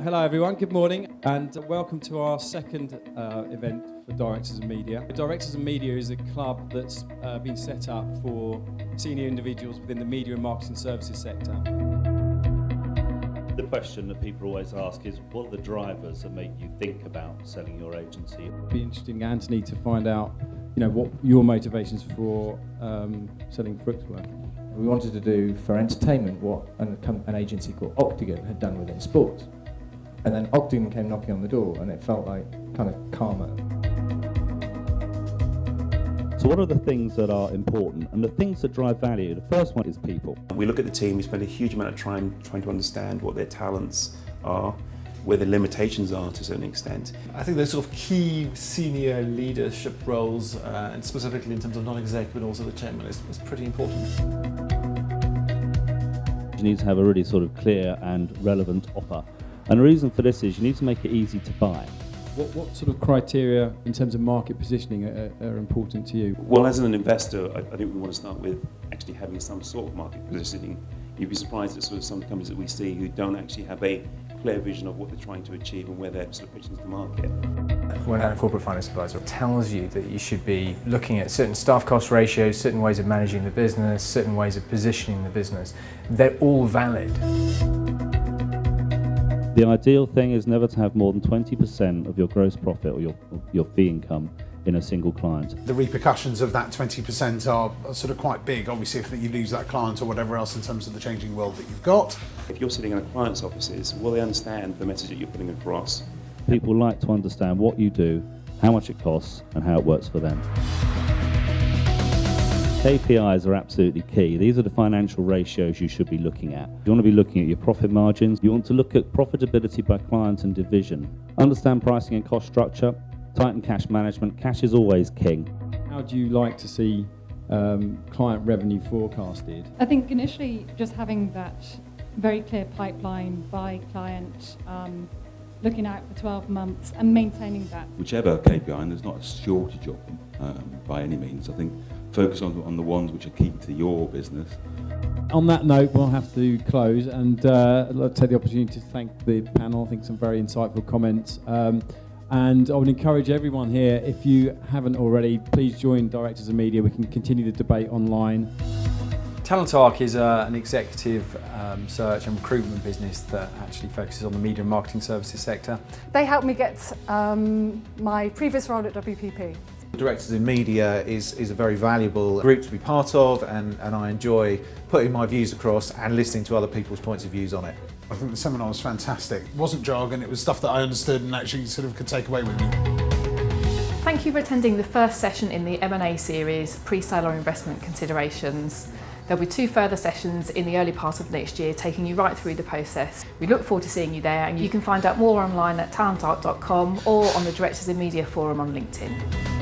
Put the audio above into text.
Hello everyone, good morning and welcome to our second event for Directors of Media. Directors of Media is a club that's been set up for senior individuals within the media and marketing services sector. The question that people always ask is, what are the drivers that make you think about selling your agency? It'd be interesting, Anthony, to find out what your motivations for selling Brooks were. We wanted to do for entertainment what an agency called Octagon had done within sports. And then Octagon came knocking on the door and it felt like kind of karma. So what are the things that are important and the things that drive value? The first one is people. We look at the team, we spend a huge amount of time trying to understand what their talents are, where the limitations are to a certain extent. I think those sort of key senior leadership roles, and specifically in terms of non-exec but also the chairman, is pretty important. You need to have a really sort of clear and relevant offer. And the reason for this is you need to make it easy to buy. What sort of criteria in terms of market positioning are important to you? Well, as an investor, I think we want to start with actually having some sort of market positioning. You'd be surprised at sort of some companies that we see who don't actually have a clear vision of what they're trying to achieve and where they're sort of pitching to the market. When a corporate finance advisor tells you that you should be looking at certain staff cost ratios, certain ways of managing the business, certain ways of positioning the business, they're all valid. The ideal thing is never to have more than 20% of your gross profit or your fee income in a single client. The repercussions of that 20% are sort of quite big, obviously, if you lose that client or whatever else in terms of the changing world that you've got. If you're sitting in a client's offices, will they understand the message that you're putting across? People like to understand what you do, how much it costs, and how it works for them. KPIs are absolutely key. These are the financial ratios you should be looking at. You want to be looking at your profit margins. You want to look at profitability by client and division. Understand pricing and cost structure. Tighten cash management. Cash is always king. How do you like to see client revenue forecasted? I think initially just having that very clear pipeline by client, looking out for 12 months and maintaining that. Whichever KPI, and there's not a shortage of them by any means. I think focus on the ones which are key to your business. On that note, we'll have to close, and I'd like to take the opportunity to thank the panel. I think some very insightful comments. And I would encourage everyone here, if you haven't already, please join Directors of Media. We can continue the debate online. Talentarc is an executive search and recruitment business that actually focuses on the media and marketing services sector. They helped me get my previous role at WPP. Directors in Media is a very valuable group to be part of, and I enjoy putting my views across and listening to other people's points of views on it. I think the seminar was fantastic. It wasn't jargon, it was stuff that I understood and actually sort of could take away with me. Thank you for attending the first session in the M&A series, Pre-Sale or Investment Considerations. There'll be 2 further sessions in the early part of next year, taking you right through the process. We look forward to seeing you there, and you can find out more online at talentarc.com or on the Directors in Media forum on LinkedIn.